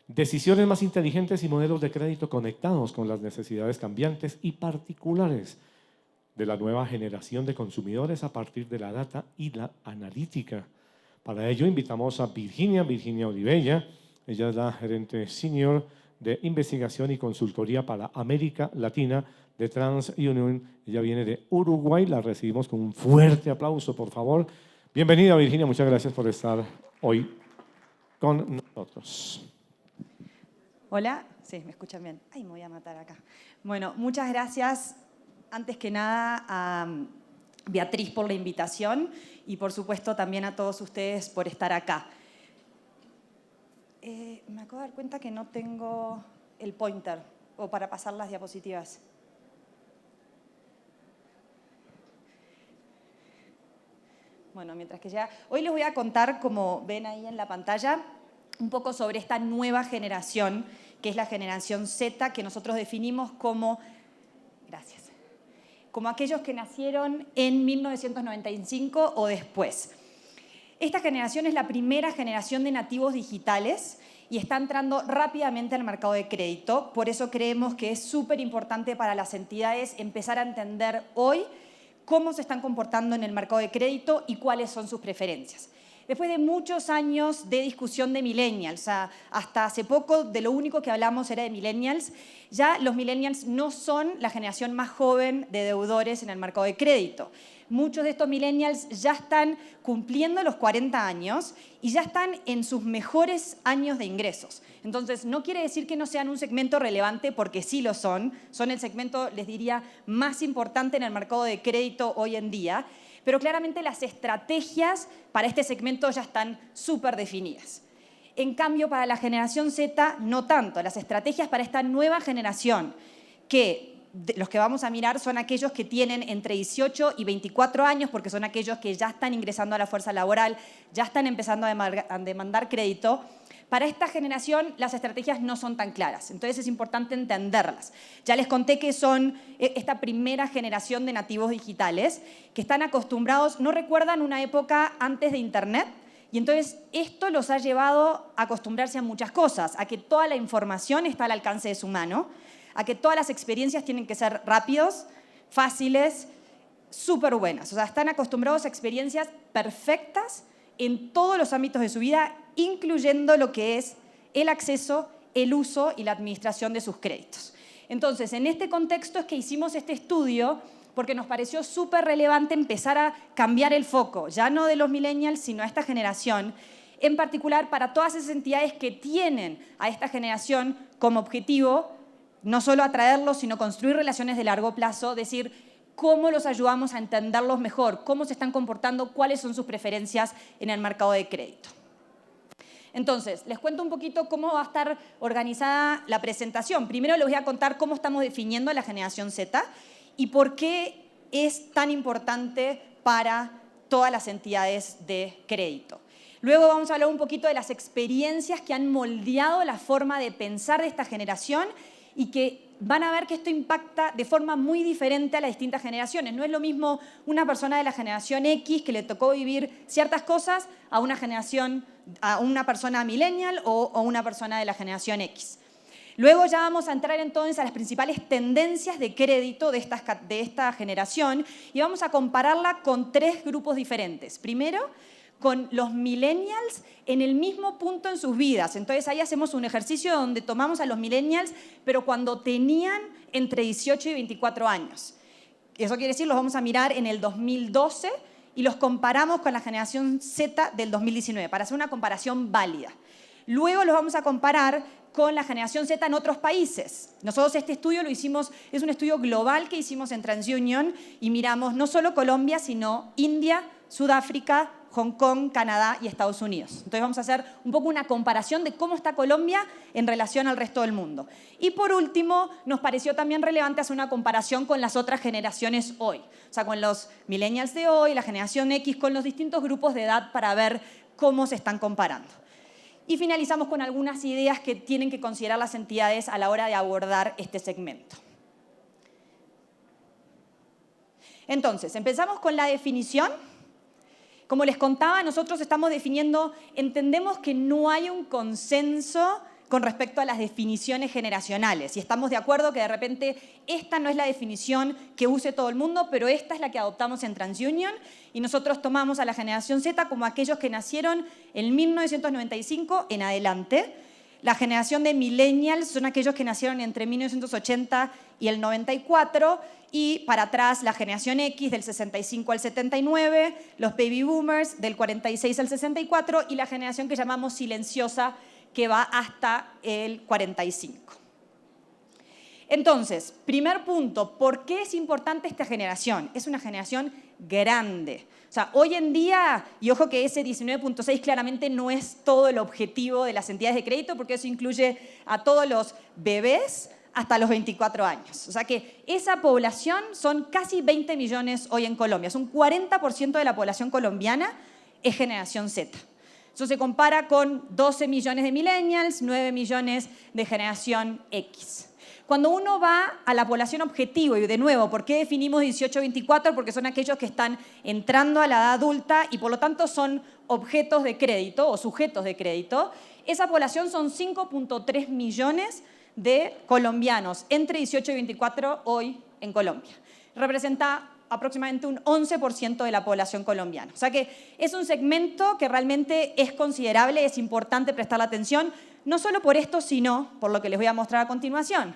decisiones más inteligentes y modelos de crédito conectados con las necesidades cambiantes y particulares de la nueva generación de consumidores a partir de la data y la analítica. Para ello invitamos a Virginia Olivella. Ella es la gerente senior de investigación y consultoría para América Latina de TransUnion. Ella viene de Uruguay. La recibimos con un fuerte aplauso, por favor. Bienvenida, Virginia. Muchas gracias por estar hoy con nosotros. Hola. Sí, me escuchan bien. Ay, me voy a matar acá. Bueno, muchas gracias, antes que nada, a Beatriz por la invitación y, por supuesto, también a todos ustedes por estar acá. Me acabo de dar cuenta que no tengo el pointer o para pasar las diapositivas. Bueno, mientras que ya... Hoy les voy a contar, como ven ahí en la pantalla, un poco sobre esta nueva generación, que es la generación Z, que nosotros definimos como... Gracias. Como aquellos que nacieron en 1995 o después. Esta generación es la primera generación de nativos digitales y está entrando rápidamente al mercado de crédito. Por eso creemos que es súper importante para las entidades empezar a entender hoy cómo se están comportando en el mercado de crédito y cuáles son sus preferencias. Después de muchos años de discusión de millennials, hasta hace poco de lo único que hablamos era de millennials, ya los millennials no son la generación más joven de deudores en el mercado de crédito. Muchos de estos millennials ya están cumpliendo los 40 años y ya están en sus mejores años de ingresos. Entonces, no quiere decir que no sean un segmento relevante, porque sí lo son. Son el segmento, les diría, más importante en el mercado de crédito hoy en día. Pero claramente las estrategias para este segmento ya están súper definidas. En cambio, para la generación Z, no tanto. Las estrategias para esta nueva generación, los que vamos a mirar son aquellos que tienen entre 18 y 24 años, porque son aquellos que ya están ingresando a la fuerza laboral, ya están empezando a demandar crédito. Para esta generación las estrategias no son tan claras, entonces es importante entenderlas. Ya les conté que son esta primera generación de nativos digitales que están acostumbrados, no recuerdan una época antes de Internet, y entonces esto los ha llevado a acostumbrarse a muchas cosas, a que toda la información está al alcance de su mano, a que todas las experiencias tienen que ser rápidos, fáciles, súper buenas. O sea, están acostumbrados a experiencias perfectas en todos los ámbitos de su vida, incluyendo lo que es el acceso, el uso y la administración de sus créditos. Entonces, en este contexto es que hicimos este estudio porque nos pareció súper relevante empezar a cambiar el foco, ya no de los millennials, sino a esta generación, en particular para todas esas entidades que tienen a esta generación como objetivo, no solo atraerlos, sino construir relaciones de largo plazo, decir cómo los ayudamos a entenderlos mejor, cómo se están comportando, cuáles son sus preferencias en el mercado de crédito. Entonces, les cuento un poquito cómo va a estar organizada la presentación. Primero les voy a contar cómo estamos definiendo a la generación Z y por qué es tan importante para todas las entidades de crédito. Luego vamos a hablar un poquito de las experiencias que han moldeado la forma de pensar de esta generación y que van a ver que esto impacta de forma muy diferente a las distintas generaciones. No es lo mismo una persona de la generación X que le tocó vivir ciertas cosas a una persona millennial o una persona de la generación X. Luego ya vamos a entrar entonces a las principales tendencias de crédito de esta generación y vamos a compararla con tres grupos diferentes. Primero, con los millennials en el mismo punto en sus vidas. Entonces ahí hacemos un ejercicio donde tomamos a los millennials, pero cuando tenían entre 18 y 24 años. Eso quiere decir, los vamos a mirar en el 2012 y los comparamos con la generación Z del 2019, para hacer una comparación válida. Luego los vamos a comparar con la generación Z en otros países. Nosotros este estudio lo hicimos, es un estudio global que hicimos en TransUnion y miramos no solo Colombia, sino India, Sudáfrica, Hong Kong, Canadá y Estados Unidos. Entonces vamos a hacer un poco una comparación de cómo está Colombia en relación al resto del mundo. Y por último, nos pareció también relevante hacer una comparación con las otras generaciones hoy. O sea, con los millennials de hoy, la generación X, con los distintos grupos de edad para ver cómo se están comparando. Y finalizamos con algunas ideas que tienen que considerar las entidades a la hora de abordar este segmento. Entonces, empezamos con la definición. Como les contaba, nosotros estamos definiendo, entendemos que no hay un consenso con respecto a las definiciones generacionales. Y estamos de acuerdo que de repente esta no es la definición que use todo el mundo, pero esta es la que adoptamos en TransUnion y nosotros tomamos a la generación Z como aquellos que nacieron en 1995 en adelante. La generación de millennials son aquellos que nacieron entre 1980 y el 94 y para atrás la generación X del 65 al 79, los baby boomers del 46 al 64 y la generación que llamamos silenciosa que va hasta el 45. Entonces, primer punto, ¿por qué es importante esta generación? Es una generación grande. O sea, hoy en día, y ojo que ese 19.6 claramente no es todo el objetivo de las entidades de crédito, porque eso incluye a todos los bebés hasta los 24 años. O sea que esa población son casi 20 millones hoy en Colombia. Es un 40% de la población colombiana es generación Z. Eso se compara con 12 millones de millennials, 9 millones de generación X. Cuando uno va a la población objetivo, y de nuevo, ¿por qué definimos 18-24? Porque son aquellos que están entrando a la edad adulta y por lo tanto son objetos de crédito o sujetos de crédito. Esa población son 5.3 millones de colombianos entre 18 y 24 hoy en Colombia. Representa aproximadamente un 11% de la población colombiana. O sea que es un segmento que realmente es considerable, es importante prestarle atención, no solo por esto, sino por lo que les voy a mostrar a continuación,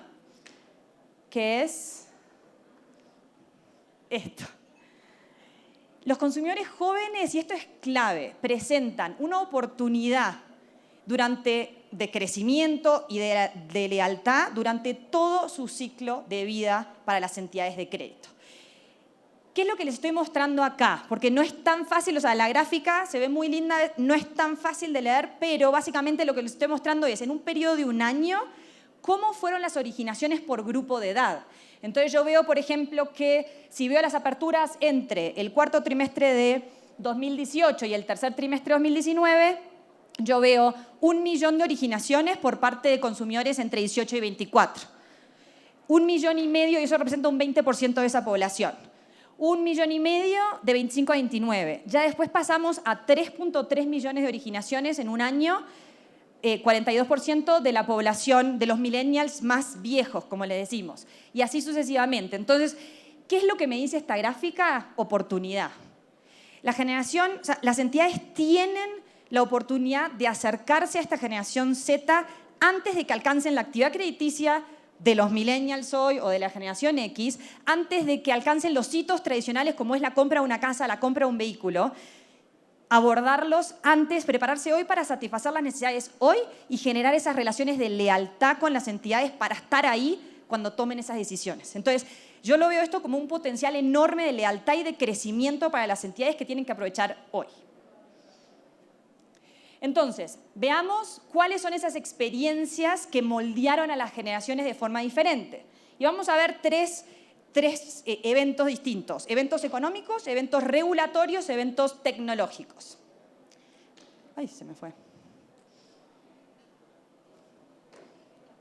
que es esto. Los consumidores jóvenes, y esto es clave, presentan una oportunidad de crecimiento y de lealtad durante todo su ciclo de vida para las entidades de crédito. ¿Qué es lo que les estoy mostrando acá? Porque no es tan fácil, o sea, la gráfica se ve muy linda, no es tan fácil de leer, pero básicamente lo que les estoy mostrando es, en un periodo de un año, cómo fueron las originaciones por grupo de edad. Entonces yo veo, por ejemplo, que si veo las aperturas entre el cuarto trimestre de 2018 y el tercer trimestre de 2019, yo veo 1 millón de originaciones por parte de consumidores entre 18 y 24. 1,5 millones, y eso representa un 20% de esa población. 1,5 millones de 25 a 29. Ya después pasamos a 3.3 millones de originaciones en un año, 42% de la población de los millennials más viejos, como le decimos, y así sucesivamente. Entonces, ¿qué es lo que me dice esta gráfica? Oportunidad. Las entidades tienen la oportunidad de acercarse a esta generación Z antes de que alcancen la actividad crediticia de los millennials hoy o de la generación X, antes de que alcancen los hitos tradicionales como es la compra de una casa, la compra de un vehículo, abordarlos antes, prepararse hoy para satisfacer las necesidades hoy y generar esas relaciones de lealtad con las entidades para estar ahí cuando tomen esas decisiones. Entonces, yo lo veo esto como un potencial enorme de lealtad y de crecimiento para las entidades que tienen que aprovechar hoy. Entonces, veamos cuáles son esas experiencias que moldearon a las generaciones de forma diferente. Y vamos a ver tres eventos distintos: eventos económicos, eventos regulatorios, eventos tecnológicos. Ay, se me fue.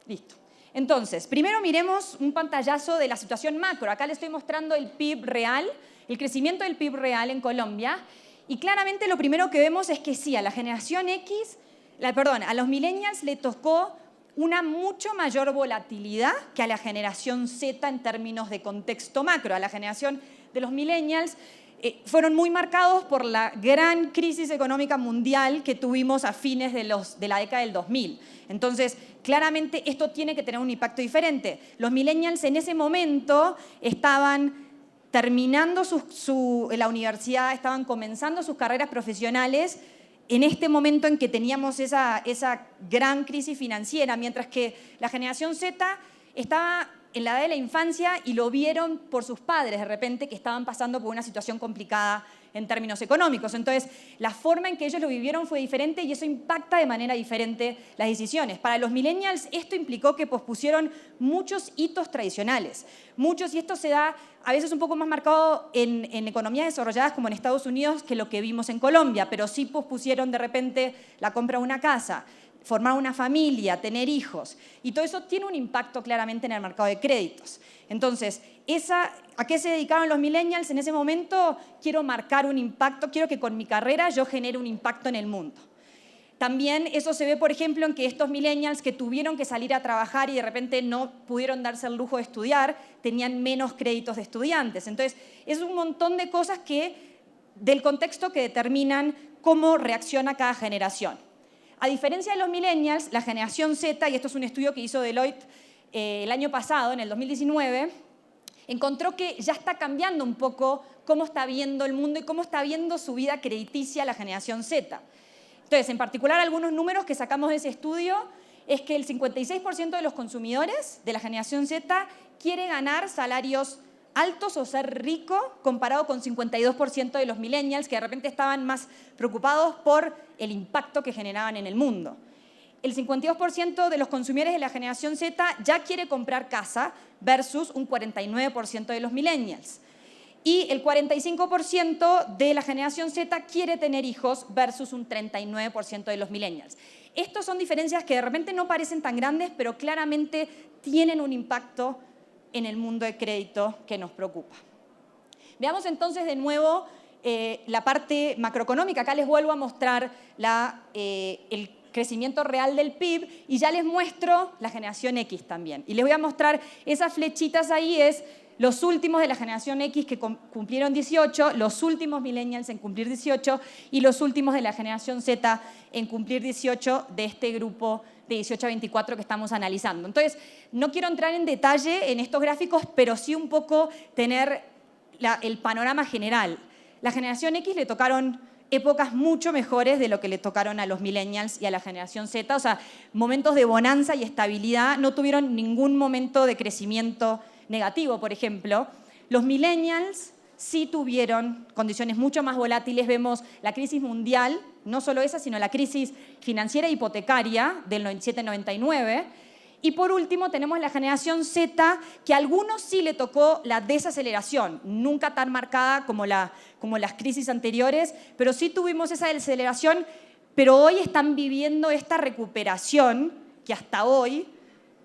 Listo. Entonces, primero miremos un pantallazo de la situación macro. Acá les estoy mostrando el PIB real, el crecimiento del PIB real en Colombia. Y claramente lo primero que vemos es que sí, a la generación X, a los millennials le tocó una mucho mayor volatilidad que a la generación Z en términos de contexto macro. A la generación de los millennials fueron muy marcados por la gran crisis económica mundial que tuvimos a fines de la década del 2000. Entonces, claramente esto tiene que tener un impacto diferente. Los millennials en ese momento estaban terminando la universidad, estaban comenzando sus carreras profesionales en este momento en que teníamos esa gran crisis financiera, mientras que la generación Z estaba en la edad de la infancia y lo vieron por sus padres de repente que estaban pasando por una situación complicada en términos económicos. Entonces, la forma en que ellos lo vivieron fue diferente y eso impacta de manera diferente las decisiones. Para los millennials, esto implicó que pospusieron muchos hitos tradicionales. Y esto se da a veces un poco más marcado en economías desarrolladas como en Estados Unidos que lo que vimos en Colombia, pero sí pospusieron de repente la compra de una casa, formar una familia, tener hijos. Y todo eso tiene un impacto claramente en el mercado de créditos. Entonces, ¿a qué se dedicaron los millennials en ese momento? Quiero marcar un impacto, quiero que con mi carrera yo genere un impacto en el mundo. También eso se ve, por ejemplo, en que estos millennials que tuvieron que salir a trabajar y de repente no pudieron darse el lujo de estudiar, tenían menos créditos de estudiantes. Entonces, es un montón de cosas del contexto que determinan cómo reacciona cada generación. A diferencia de los millennials, la generación Z, y esto es un estudio que hizo Deloitte el año pasado, en el 2019, encontró que ya está cambiando un poco cómo está viendo el mundo y cómo está viendo su vida crediticia la generación Z. Entonces, en particular, algunos números que sacamos de ese estudio es que el 56% de los consumidores de la generación Z quiere ganar salarios altos o ser rico, comparado con 52% de los millennials, que de repente estaban más preocupados por el impacto que generaban en el mundo. El 52% de los consumidores de la generación Z ya quiere comprar casa versus un 49% de los millennials. Y el 45% de la generación Z quiere tener hijos versus un 39% de los millennials. Estas son diferencias que de repente no parecen tan grandes, pero claramente tienen un impacto en el mundo de crédito que nos preocupa. Veamos entonces de nuevo la parte macroeconómica. Acá les vuelvo a mostrar el crecimiento real del PIB y ya les muestro la generación X también. Y les voy a mostrar esas flechitas ahí, es los últimos de la generación X que cumplieron 18, los últimos millennials en cumplir 18 y los últimos de la generación Z en cumplir 18 de este grupo de 18 a 24 que estamos analizando. Entonces, no quiero entrar en detalle en estos gráficos, pero sí un poco tener el panorama general. La generación X le tocaron épocas mucho mejores de lo que le tocaron a los millennials y a la generación Z, o sea, momentos de bonanza y estabilidad, no tuvieron ningún momento de crecimiento negativo, por ejemplo. Los millennials sí tuvieron condiciones mucho más volátiles. Vemos la crisis mundial, no solo esa, sino la crisis financiera e hipotecaria del 97-99. Y por último tenemos la generación Z, que a algunos sí le tocó la desaceleración, nunca tan marcada como las crisis anteriores, pero sí tuvimos esa desaceleración, pero hoy están viviendo esta recuperación que hasta hoy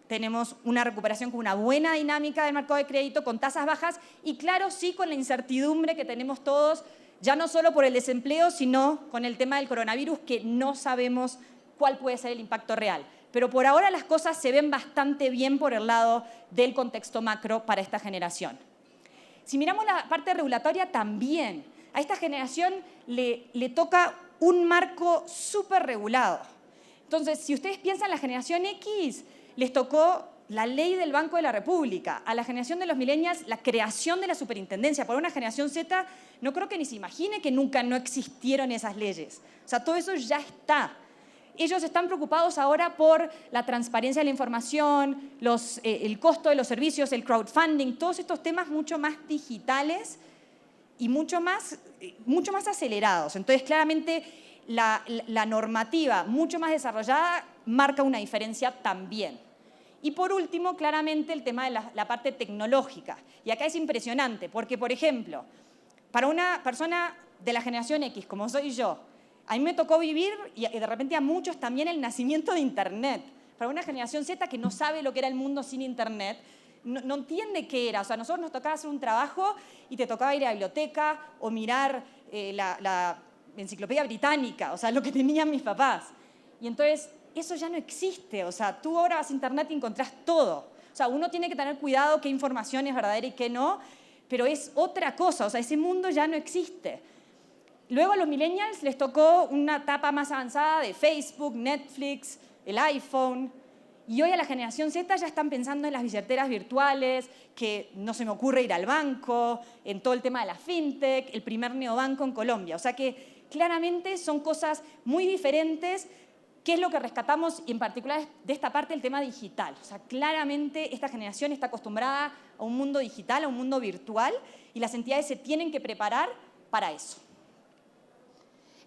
tenemos una recuperación con una buena dinámica del mercado de crédito, con tasas bajas y claro, sí con la incertidumbre que tenemos todos, ya no solo por el desempleo, sino con el tema del coronavirus, que no sabemos cuál puede ser el impacto real. Pero por ahora las cosas se ven bastante bien por el lado del contexto macro para esta generación. Si miramos la parte regulatoria también, a esta generación le toca un marco súper regulado. Entonces, si ustedes piensan en la generación X, les tocó la ley del Banco de la República. A la generación de los millennials, la creación de la superintendencia. Por una generación Z, no creo que ni se imagine que nunca no existieron esas leyes. O sea, todo eso ya está. Ellos están preocupados ahora por la transparencia de la información, el costo de los servicios, el crowdfunding, todos estos temas mucho más digitales y mucho más acelerados. Entonces, claramente, la normativa mucho más desarrollada marca una diferencia también. Y por último, claramente, el tema de la parte tecnológica. Y acá es impresionante, porque, por ejemplo, para una persona de la generación X, como soy yo, a mí me tocó vivir, y de repente a muchos también, el nacimiento de Internet. Para una generación Z que no sabe lo que era el mundo sin Internet, no entiende qué era. O sea, a nosotros nos tocaba hacer un trabajo y te tocaba ir a la biblioteca o mirar la enciclopedia británica, o sea, lo que tenían mis papás. Y entonces, eso ya no existe. O sea, tú ahora vas a Internet y encontrás todo. O sea, uno tiene que tener cuidado qué información es verdadera y qué no, pero es otra cosa. O sea, ese mundo ya no existe. Luego a los millennials les tocó una etapa más avanzada de Facebook, Netflix, el iPhone. Y hoy a la generación Z ya están pensando en las billeteras virtuales, que no se me ocurre ir al banco, en todo el tema de la fintech, el primer neobanco en Colombia. O sea que claramente son cosas muy diferentes. ¿Qué es lo que rescatamos? Y en particular de esta parte, el tema digital. O sea, claramente esta generación está acostumbrada a un mundo digital, a un mundo virtual, y las entidades se tienen que preparar para eso.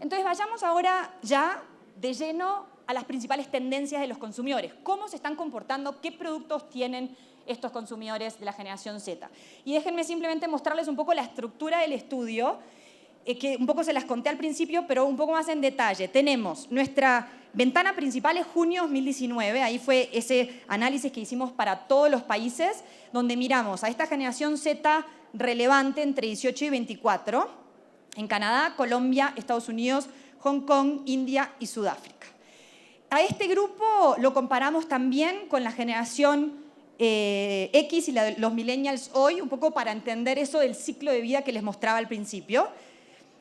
Entonces, vayamos ahora ya de lleno a las principales tendencias de los consumidores. ¿Cómo se están comportando? ¿Qué productos tienen estos consumidores de la generación Z? Y déjenme simplemente mostrarles un poco la estructura del estudio, que un poco se las conté al principio, pero un poco más en detalle. Tenemos nuestra ventana principal es junio 2019, ahí fue ese análisis que hicimos para todos los países, donde miramos a esta generación Z relevante entre 18 y 24, en Canadá, Colombia, Estados Unidos, Hong Kong, India y Sudáfrica. A este grupo lo comparamos también con la generación X y los millennials hoy, un poco para entender eso del ciclo de vida que les mostraba al principio.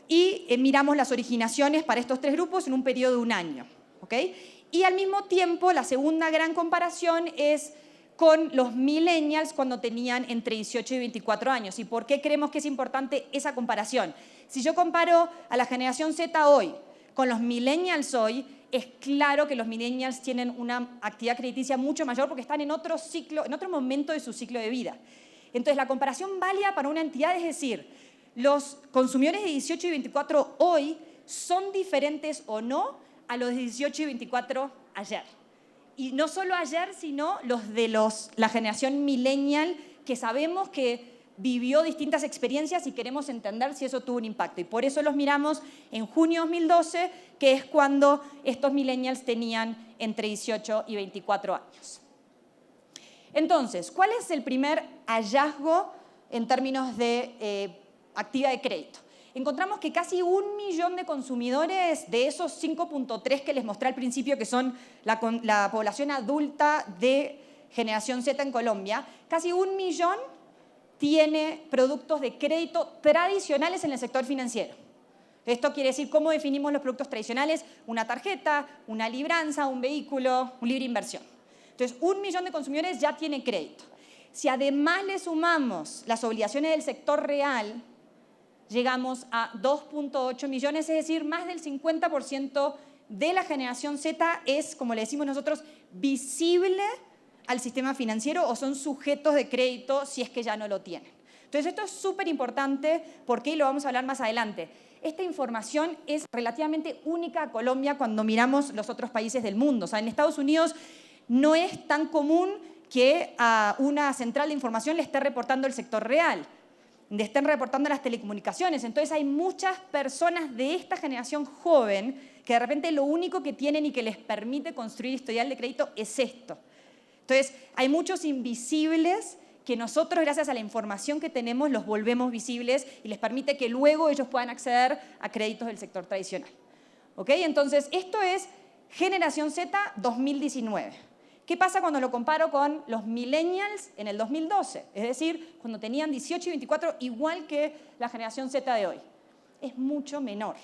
Y miramos las originaciones para estos tres grupos en un periodo de un año. ¿Okay? Y al mismo tiempo, la segunda gran comparación es con los millennials cuando tenían entre 18 y 24 años. ¿Y por qué creemos que es importante esa comparación? Si yo comparo a la generación Z hoy con los millennials hoy, es claro que los millennials tienen una actividad crediticia mucho mayor porque están en otro ciclo, en otro momento de su ciclo de vida. Entonces, la comparación válida para una entidad es decir, los consumidores de 18 y 24 hoy son diferentes o no a los de 18 y 24 ayer. Y no solo ayer, sino los de la generación millennial, que sabemos que vivió distintas experiencias y queremos entender si eso tuvo un impacto. Y por eso los miramos en junio de 2012, que es cuando estos millennials tenían entre 18 y 24 años. Entonces, ¿cuál es el primer hallazgo en términos de actividad de crédito? Encontramos que casi 1 millón de consumidores de esos 5.3 que les mostré al principio, que son la población adulta de generación Z en Colombia, casi 1 millón tiene productos de crédito tradicionales en el sector financiero. Esto quiere decir, ¿cómo definimos los productos tradicionales? Una tarjeta, una libranza, un vehículo, un libre inversión. Entonces, 1 millón de consumidores ya tiene crédito. Si además le sumamos las obligaciones del sector real, llegamos a 2.8 millones, es decir, más del 50% de la generación Z es, como le decimos nosotros, visible al sistema financiero o son sujetos de crédito si es que ya no lo tienen. Entonces, esto es súper importante porque lo vamos a hablar más adelante. Esta información es relativamente única a Colombia cuando miramos los otros países del mundo. O sea, en Estados Unidos no es tan común que a una central de información le esté reportando el sector real, le estén reportando las telecomunicaciones. Entonces, hay muchas personas de esta generación joven que de repente lo único que tienen y que les permite construir historial de crédito es esto. Entonces, hay muchos invisibles que nosotros, gracias a la información que tenemos, los volvemos visibles y les permite que luego ellos puedan acceder a créditos del sector tradicional. ¿Ok? Entonces, esto es Generación Z 2019. ¿Qué pasa cuando lo comparo con los millennials en el 2012? Es decir, cuando tenían 18 y 24, igual que la generación Z de hoy. Es mucho menor.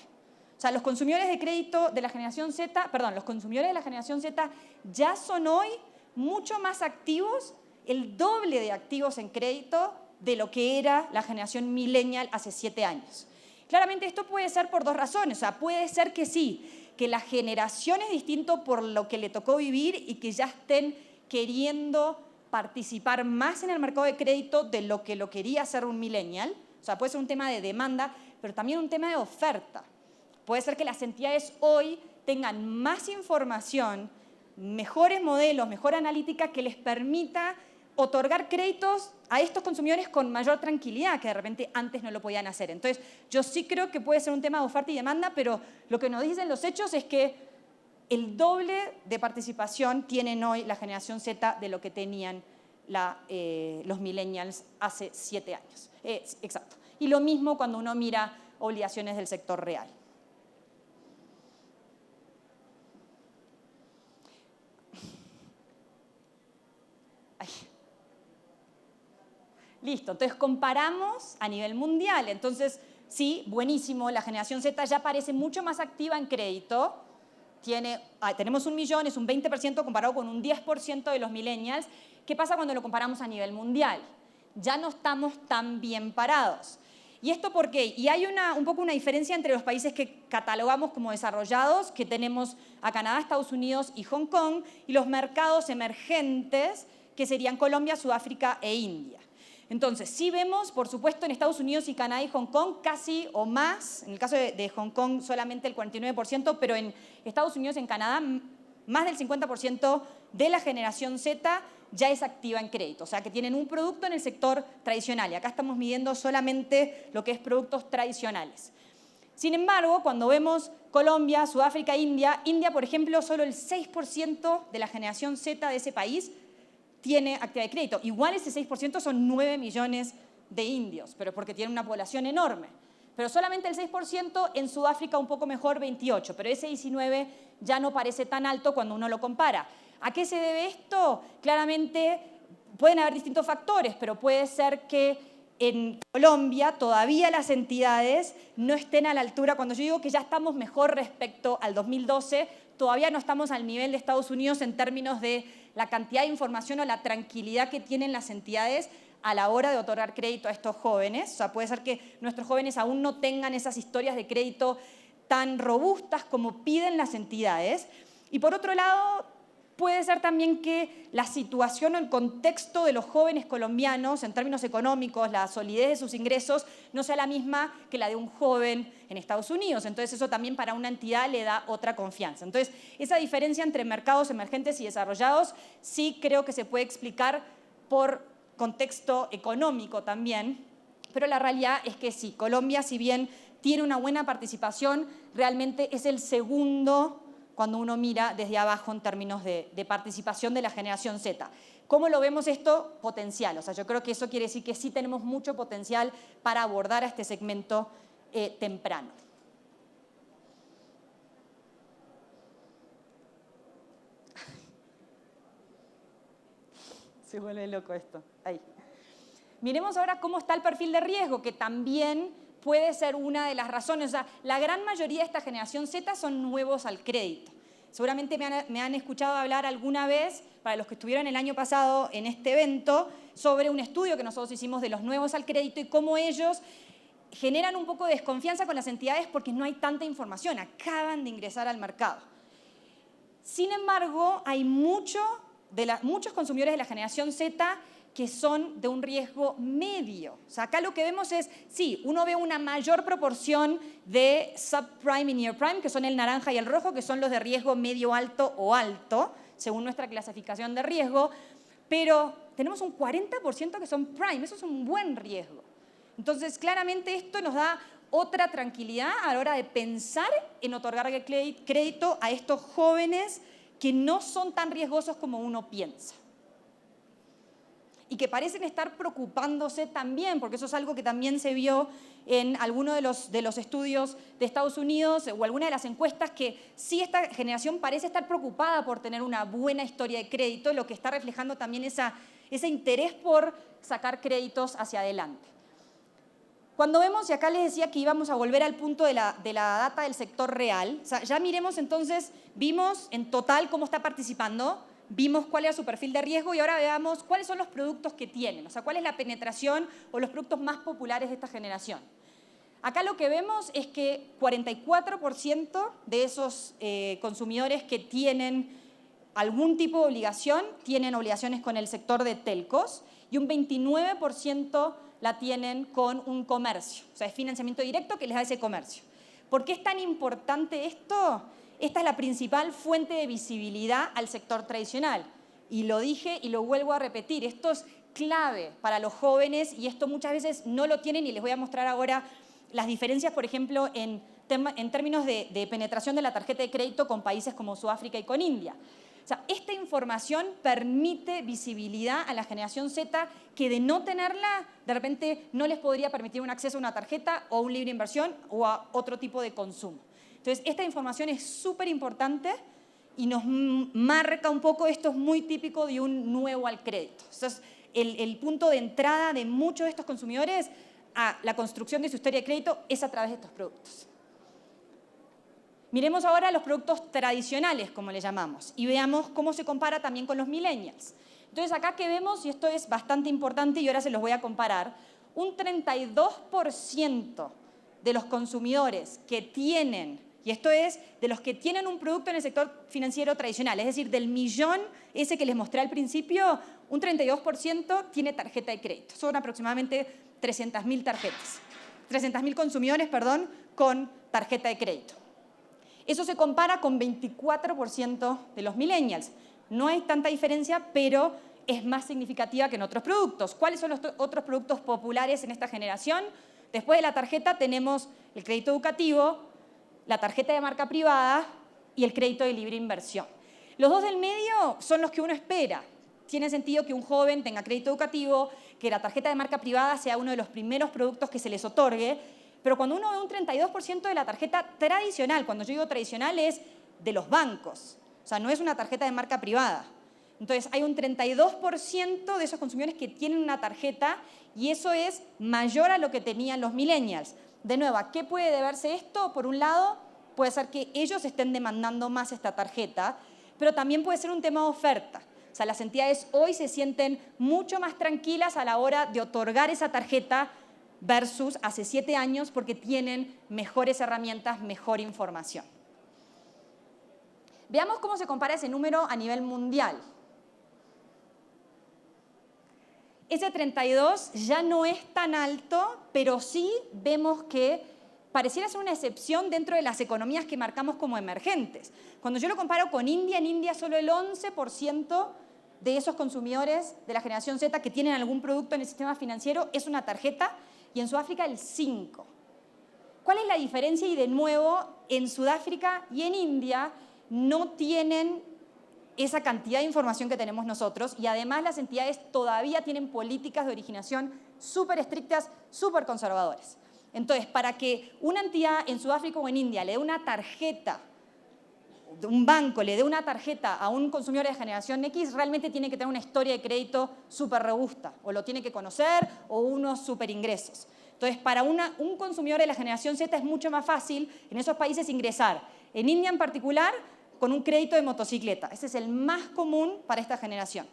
O sea, los consumidores de crédito de la generación Z, los consumidores de la generación Z ya son hoy mucho más activos, el doble de activos en crédito de lo que era la generación millennial hace 7 años. Claramente esto puede ser por dos razones. O sea, puede ser que sí, que la generación es distinto por lo que le tocó vivir y que ya estén queriendo participar más en el mercado de crédito de lo que lo quería hacer un millennial. O sea, puede ser un tema de demanda, pero también un tema de oferta. Puede ser que las entidades hoy tengan más información, mejores modelos, mejor analítica que les permita otorgar créditos a estos consumidores con mayor tranquilidad, que de repente antes no lo podían hacer. Entonces, yo sí creo que puede ser un tema de oferta y demanda, pero lo que nos dicen los hechos es que el doble de participación tienen hoy la generación Z de lo que tenían los millennials hace 7 años. Exacto. Y lo mismo cuando uno mira obligaciones del sector real. Listo, entonces comparamos a nivel mundial. Entonces, sí, buenísimo, la generación Z ya parece mucho más activa en crédito. Tenemos 1 millón, es un 20% comparado con un 10% de los millennials. ¿Qué pasa cuando lo comparamos a nivel mundial? Ya no estamos tan bien parados. ¿Y esto por qué? Y hay un poco una diferencia entre los países que catalogamos como desarrollados, que tenemos a Canadá, Estados Unidos y Hong Kong, y los mercados emergentes, que serían Colombia, Sudáfrica e India. Entonces, sí vemos, por supuesto, en Estados Unidos y Canadá y Hong Kong casi o más, en el caso de Hong Kong solamente el 49%, pero en Estados Unidos y en Canadá más del 50% de la generación Z ya es activa en crédito, o sea que tienen un producto en el sector tradicional y acá estamos midiendo solamente lo que es productos tradicionales. Sin embargo, cuando vemos Colombia, Sudáfrica, India, por ejemplo, solo el 6% de la generación Z de ese país tiene actividad de crédito. Igual ese 6% son 9 millones de indios, pero porque tienen una población enorme. pero solamente el 6%, en Sudáfrica un poco mejor, 28%, pero ese 19% ya no parece tan alto cuando uno lo compara. ¿A qué se debe esto? Claramente pueden haber distintos factores, pero puede ser que en Colombia todavía las entidades no estén a la altura. Cuando yo digo que ya estamos mejor respecto al 2012, todavía no estamos al nivel de Estados Unidos en términos de la cantidad de información o la tranquilidad que tienen las entidades a la hora de otorgar crédito a estos jóvenes. O sea, puede ser que nuestros jóvenes aún no tengan esas historias de crédito tan robustas como piden las entidades. Y por otro lado, puede ser también que la situación o el contexto de los jóvenes colombianos en términos económicos, la solidez de sus ingresos, no sea la misma que la de un joven en Estados Unidos. Entonces eso también para una entidad le da otra confianza. Entonces esa diferencia entre mercados emergentes y desarrollados sí creo que se puede explicar por contexto económico también, pero la realidad es que sí, Colombia, si bien tiene una buena participación, realmente es el segundo cuando uno mira desde abajo en términos de participación de la generación Z. ¿Cómo lo vemos esto? Potencial. O sea, yo creo que eso quiere decir que sí tenemos mucho potencial para abordar a este segmento temprano. Se vuelve loco esto. Ahí. Miremos ahora cómo está el perfil de riesgo, que también puede ser una de las razones. O sea, la gran mayoría de esta generación Z son nuevos al crédito. Seguramente me han escuchado hablar alguna vez, para los que estuvieron el año pasado en este evento, sobre un estudio que nosotros hicimos de los nuevos al crédito y cómo ellos generan un poco de desconfianza con las entidades porque no hay tanta información, acaban de ingresar al mercado. Sin embargo, hay muchos consumidores de la generación Z que son de un riesgo medio. O sea, acá lo que vemos es, sí, uno ve una mayor proporción de subprime y near prime, que son el naranja y el rojo, que son los de riesgo medio alto o alto, según nuestra clasificación de riesgo, pero tenemos un 40% que son prime, eso es un buen riesgo. Entonces, claramente esto nos da otra tranquilidad a la hora de pensar en otorgar crédito a estos jóvenes que no son tan riesgosos como uno piensa. Y que parecen estar preocupándose también, porque eso es algo que también se vio en alguno de los estudios de Estados Unidos o alguna de las encuestas, que sí esta generación parece estar preocupada por tener una buena historia de crédito, lo que está reflejando también ese interés por sacar créditos hacia adelante. Cuando vemos, y acá les decía que íbamos a volver al punto de la data del sector real, o sea, ya miremos entonces, vimos en total cómo está participando, vimos cuál era su perfil de riesgo y ahora veamos cuáles son los productos que tienen, o sea, cuál es la penetración o los productos más populares de esta generación. Acá lo que vemos es que 44% de esos consumidores que tienen algún tipo de obligación tienen obligaciones con el sector de telcos y un 29% la tienen con un comercio, o sea, es financiamiento directo que les da ese comercio. ¿Por qué es tan importante esto? Esta es la principal fuente de visibilidad al sector tradicional. Y lo dije y lo vuelvo a repetir, esto es clave para los jóvenes y esto muchas veces no lo tienen y les voy a mostrar ahora las diferencias, por ejemplo, en términos de penetración de la tarjeta de crédito con países como Sudáfrica y con India. O sea, esta información permite visibilidad a la generación Z que de no tenerla, de repente no les podría permitir un acceso a una tarjeta o un libre inversión o a otro tipo de consumo. Entonces, esta información es súper importante y nos marca un poco, esto es muy típico de un nuevo al crédito. Entonces, el punto de entrada de muchos de estos consumidores a la construcción de su historia de crédito es a través de estos productos. Miremos ahora los productos tradicionales, como le llamamos, y veamos cómo se compara también con los millennials. Entonces, acá que vemos, y esto es bastante importante y ahora se los voy a comparar, un 32% de los consumidores que tienen, y esto es de los que tienen un producto en el sector financiero tradicional, es decir, del millón ese que les mostré al principio, un 32% tiene tarjeta de crédito. Son aproximadamente 300.000 tarjetas. 300.000 consumidores, perdón, con tarjeta de crédito. Eso se compara con 24% de los millennials. No hay tanta diferencia, pero es más significativa que en otros productos. ¿Cuáles son los otros productos populares en esta generación? Después de la tarjeta tenemos el crédito educativo, la tarjeta de marca privada y el crédito de libre inversión. Los dos del medio son los que uno espera. Tiene sentido que un joven tenga crédito educativo, que la tarjeta de marca privada sea uno de los primeros productos que se les otorgue, Pero cuando uno ve un 32% de la tarjeta tradicional, cuando yo digo tradicional es de los bancos, o sea, no es una tarjeta de marca privada. Entonces, hay un 32% de esos consumidores que tienen una tarjeta y eso es mayor a lo que tenían los millennials. De nuevo, ¿a qué puede deberse esto? Por un lado, puede ser que ellos estén demandando más esta tarjeta, pero también puede ser un tema de oferta. O sea, las entidades hoy se sienten mucho más tranquilas a la hora de otorgar esa tarjeta versus hace 7 años porque tienen mejores herramientas, mejor información. Veamos cómo se compara ese número a nivel mundial. Ese 32 ya no es tan alto, pero sí vemos que pareciera ser una excepción dentro de las economías que marcamos como emergentes. Cuando yo lo comparo con India, en India solo el 11% de esos consumidores de la generación Z que tienen algún producto en el sistema financiero es una tarjeta y en Sudáfrica el 5%. ¿Cuál es la diferencia? Y de nuevo, en Sudáfrica y en India no tienen esa cantidad de información que tenemos nosotros y además las entidades todavía tienen políticas de originación súper estrictas, súper conservadoras. Entonces, para que una entidad en Sudáfrica o en India le dé una tarjeta, un banco le dé una tarjeta a un consumidor de generación X, realmente tiene que tener una historia de crédito súper robusta, o lo tiene que conocer, o unos súper ingresos. Entonces, para un consumidor de la generación Z es mucho más fácil en esos países ingresar. En India en particular, con un crédito de motocicleta. Ese es el más común para esta generación.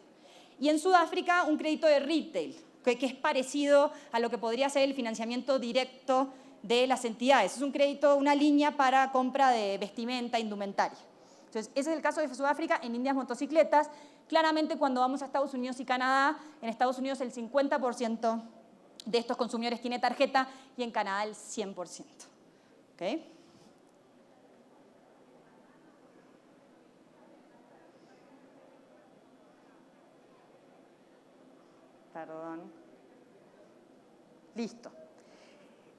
Y en Sudáfrica, un crédito de retail, que es parecido a lo que podría ser el financiamiento directo de las entidades. Es un crédito, una línea para compra de vestimenta, indumentaria. Entonces, ese es el caso de Sudáfrica. En India, motocicletas. Claramente, cuando vamos a Estados Unidos y Canadá, en Estados Unidos el 50% de estos consumidores tiene tarjeta y en Canadá el 100%. ¿Okay? Perdón. Listo.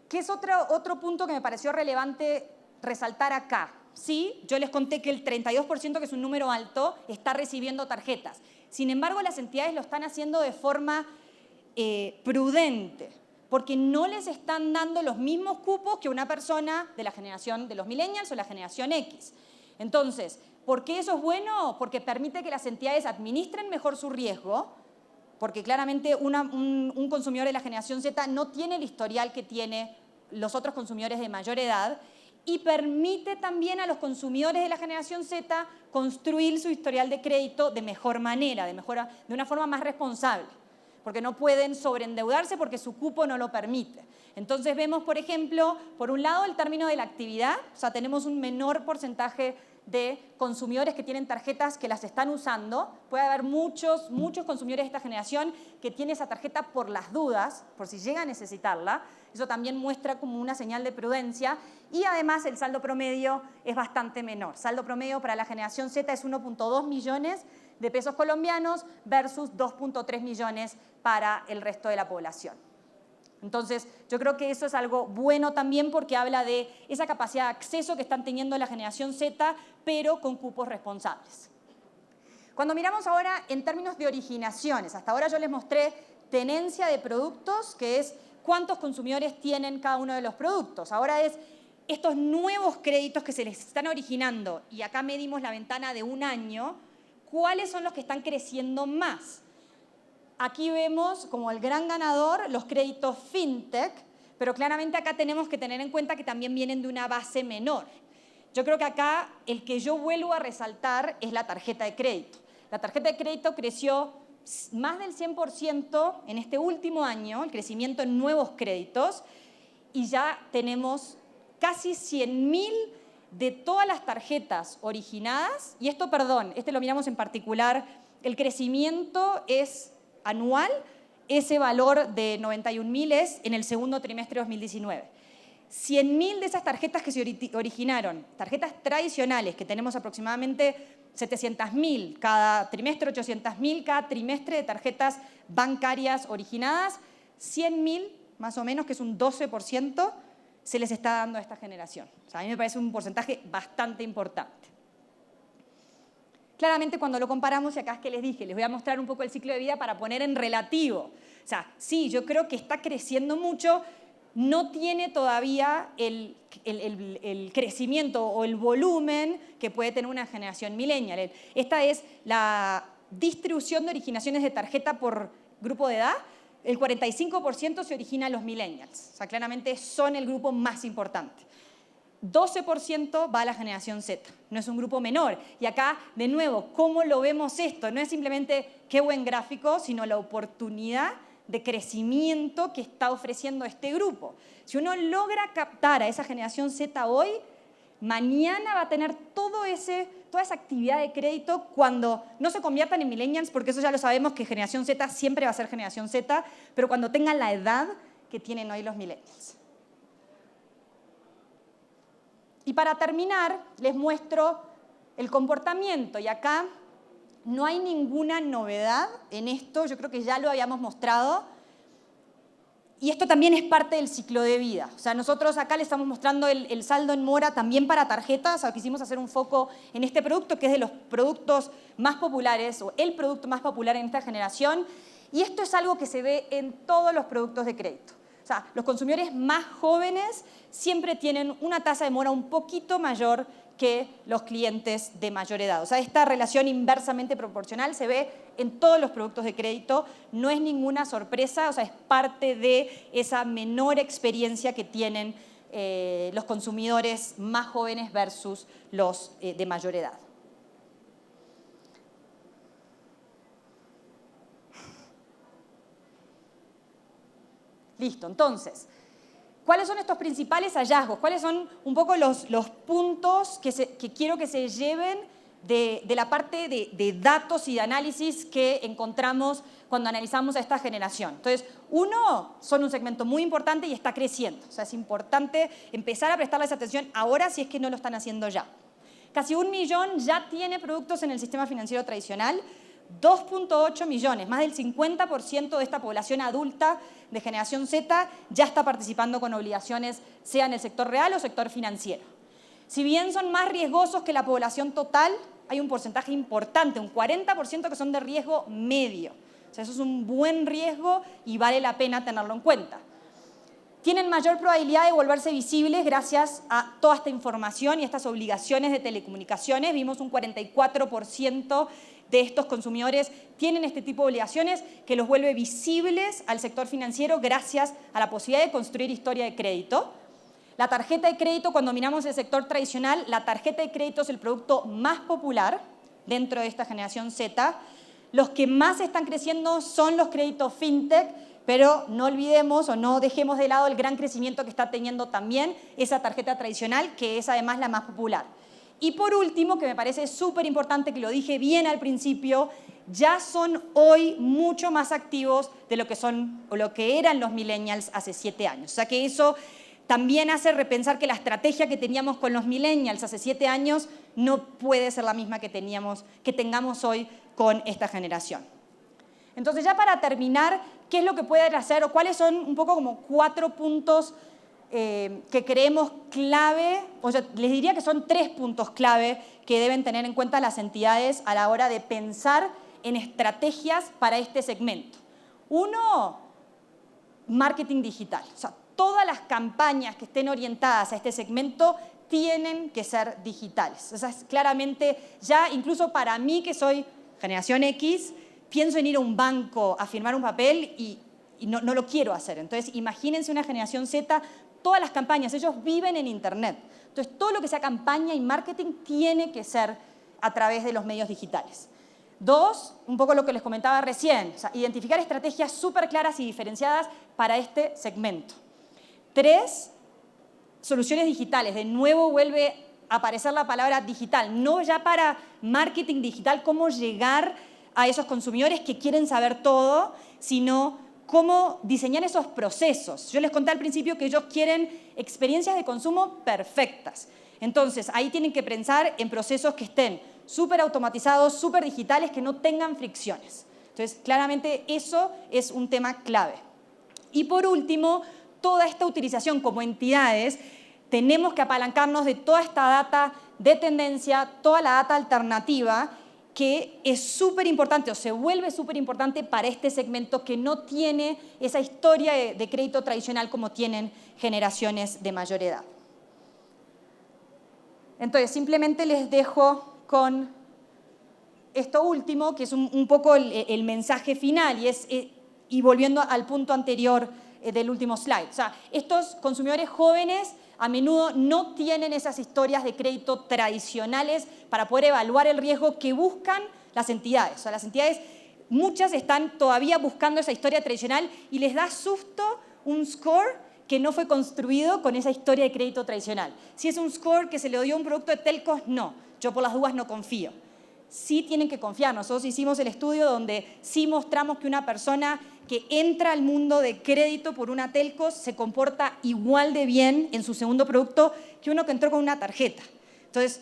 ¿Qué es otro punto que me pareció relevante resaltar acá? Sí, yo les conté que el 32%, que es un número alto, está recibiendo tarjetas. Sin embargo, las entidades lo están haciendo de forma prudente, porque no les están dando los mismos cupos que una persona de la generación de los millennials o la generación X. Entonces, ¿por qué eso es bueno? Porque permite que las entidades administren mejor su riesgo, porque claramente un consumidor de la generación Z no tiene el historial que tiene los otros consumidores de mayor edad y permite también a los consumidores de la generación Z construir su historial de crédito de mejor manera, de una forma más responsable, porque no pueden sobreendeudarse porque su cupo no lo permite. Entonces vemos, por ejemplo, por un lado el término de la actividad, o sea, tenemos un menor porcentaje de consumidores que tienen tarjetas que las están usando. Puede haber muchos consumidores de esta generación que tienen esa tarjeta por las dudas, por si llega a necesitarla. Eso también muestra como una señal de prudencia. Y además el saldo promedio es bastante menor. Saldo promedio para la generación Z es 1.2 millones de pesos colombianos versus 2.3 millones para el resto de la población. Entonces, yo creo que eso es algo bueno también porque habla de esa capacidad de acceso que están teniendo la generación Z, pero con cupos responsables. Cuando miramos ahora en términos de originaciones, hasta ahora yo les mostré tenencia de productos, que es cuántos consumidores tienen cada uno de los productos. Ahora es estos nuevos créditos que se les están originando, y acá medimos la ventana de un año, ¿cuáles son los que están creciendo más? Aquí vemos como el gran ganador los créditos fintech, pero claramente acá tenemos que tener en cuenta que también vienen de una base menor. Yo creo que acá el que yo vuelvo a resaltar es la tarjeta de crédito. La tarjeta de crédito creció más del 100% en este último año, el crecimiento en nuevos créditos, y ya tenemos casi 100.000 de todas las tarjetas originadas, y esto, perdón, lo miramos en particular, el crecimiento es anual, ese valor de 91.000 es en el segundo trimestre de 2019. 100.000 de esas tarjetas que se originaron, tarjetas tradicionales, que tenemos aproximadamente 700.000 cada trimestre, 800.000 cada trimestre de tarjetas bancarias originadas, 100.000 más o menos, que es un 12%, se les está dando a esta generación. O sea, a mí me parece un porcentaje bastante importante. Claramente cuando lo comparamos, y acá es que les dije, les voy a mostrar un poco el ciclo de vida para poner en relativo. O sea, sí, yo creo que está creciendo mucho, no tiene todavía el crecimiento o el volumen que puede tener una generación millennial. Esta es la distribución de originaciones de tarjeta por grupo de edad. El 45% se origina en los millennials. O sea, claramente son el grupo más importante. 12% va a la generación Z, no es un grupo menor. Y acá, de nuevo, ¿cómo lo vemos esto? No es simplemente qué buen gráfico, sino la oportunidad de crecimiento que está ofreciendo este grupo. Si uno logra captar a esa generación Z hoy, mañana va a tener toda esa actividad de crédito cuando no se conviertan en millennials, porque eso ya lo sabemos que generación Z siempre va a ser generación Z, pero cuando tengan la edad que tienen hoy los millennials. Y para terminar, les muestro el comportamiento. Y acá no hay ninguna novedad en esto. Yo creo que ya lo habíamos mostrado. Y esto también es parte del ciclo de vida. O sea, nosotros acá les estamos mostrando el saldo en mora también para tarjetas. O sea, quisimos hacer un foco en este producto, que es de los productos más populares, o el producto más popular en esta generación. Y esto es algo que se ve en todos los productos de crédito. O sea, los consumidores más jóvenes siempre tienen una tasa de mora un poquito mayor que los clientes de mayor edad. O sea, esta relación inversamente proporcional se ve en todos los productos de crédito, no es ninguna sorpresa, o sea, es parte de esa menor experiencia que tienen los consumidores más jóvenes versus los de mayor edad. Listo, entonces, ¿cuáles son estos principales hallazgos? ¿Cuáles son un poco los puntos que quiero que se lleven de la parte de datos y de análisis que encontramos cuando analizamos a esta generación? Entonces, uno, son un segmento muy importante y está creciendo. O sea, es importante empezar a prestarles atención ahora si es que no lo están haciendo ya. Casi 1 millón ya tiene productos en el sistema financiero tradicional. 2.8 millones, más del 50% de esta población adulta de generación Z ya está participando con obligaciones, sea en el sector real o sector financiero. Si bien son más riesgosos que la población total, hay un porcentaje importante, un 40% que son de riesgo medio. O sea, eso es un buen riesgo y vale la pena tenerlo en cuenta. Tienen mayor probabilidad de volverse visibles gracias a toda esta información y estas obligaciones de telecomunicaciones. Vimos un 44% de estos consumidores tienen este tipo de obligaciones que los vuelve visibles al sector financiero gracias a la posibilidad de construir historia de crédito. La tarjeta de crédito, cuando miramos el sector tradicional, la tarjeta de crédito es el producto más popular dentro de esta generación Z. Los que más están creciendo son los créditos fintech, pero no olvidemos o no dejemos de lado el gran crecimiento que está teniendo también esa tarjeta tradicional, que es además la más popular. Y por último, que me parece súper importante, que lo dije bien al principio, ya son hoy mucho más activos de lo que son o lo que eran los millennials hace 7 años. O sea que eso también hace repensar que la estrategia que teníamos con los millennials hace 7 años no puede ser la misma que tengamos hoy con esta generación. Entonces, ya para terminar, ¿qué es lo que pueden hacer o cuáles son un poco como 4 puntos que creemos clave? O sea, les diría que son 3 puntos clave que deben tener en cuenta las entidades a la hora de pensar en estrategias para este segmento. Uno, marketing digital. O sea, todas las campañas que estén orientadas a este segmento tienen que ser digitales. O sea, es claramente ya, incluso para mí que soy generación X, pienso en ir a un banco a firmar un papel y no lo quiero hacer. Entonces, imagínense una generación Z, todas las campañas, ellos viven en Internet. Entonces, todo lo que sea campaña y marketing tiene que ser a través de los medios digitales. 2, un poco lo que les comentaba recién, o sea, identificar estrategias súper claras y diferenciadas para este segmento. 3, soluciones digitales. De nuevo vuelve a aparecer la palabra digital, no ya para marketing digital, cómo llegar a esos consumidores que quieren saber todo, sino cómo diseñar esos procesos. Yo les conté al principio que ellos quieren experiencias de consumo perfectas. Entonces, ahí tienen que pensar en procesos que estén súper automatizados, súper digitales, que no tengan fricciones. Entonces, claramente eso es un tema clave. Y por último, toda esta utilización como entidades, tenemos que apalancarnos de toda esta data de tendencia, toda la data alternativa, que es súper importante o se vuelve súper importante para este segmento que no tiene esa historia de crédito tradicional como tienen generaciones de mayor edad. Entonces, simplemente les dejo con esto último, que es un poco el mensaje final, y volviendo al punto anterior del último slide. O sea, estos consumidores jóvenes a menudo no tienen esas historias de crédito tradicionales para poder evaluar el riesgo que buscan las entidades. O sea, las entidades, muchas están todavía buscando esa historia tradicional y les da susto un score que no fue construido con esa historia de crédito tradicional. Si es un score que se le dio a un producto de telcos, no. Yo por las dudas no confío. Sí tienen que confiar. Nosotros hicimos el estudio donde sí mostramos que una persona que entra al mundo de crédito por una telco se comporta igual de bien en su segundo producto que uno que entró con una tarjeta. Entonces,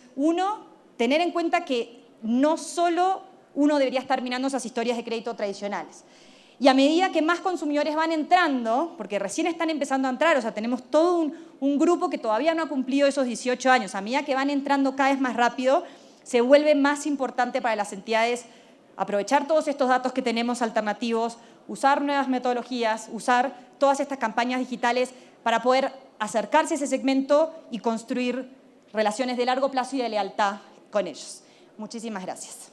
tener en cuenta que no solo uno debería estar mirando esas historias de crédito tradicionales. Y a medida que más consumidores van entrando, porque recién están empezando a entrar, o sea, tenemos todo un grupo que todavía no ha cumplido esos 18 años, a medida que van entrando cada vez más rápido, se vuelve más importante para las entidades aprovechar todos estos datos que tenemos alternativos, usar nuevas metodologías, usar todas estas campañas digitales para poder acercarse a ese segmento y construir relaciones de largo plazo y de lealtad con ellos. Muchísimas gracias.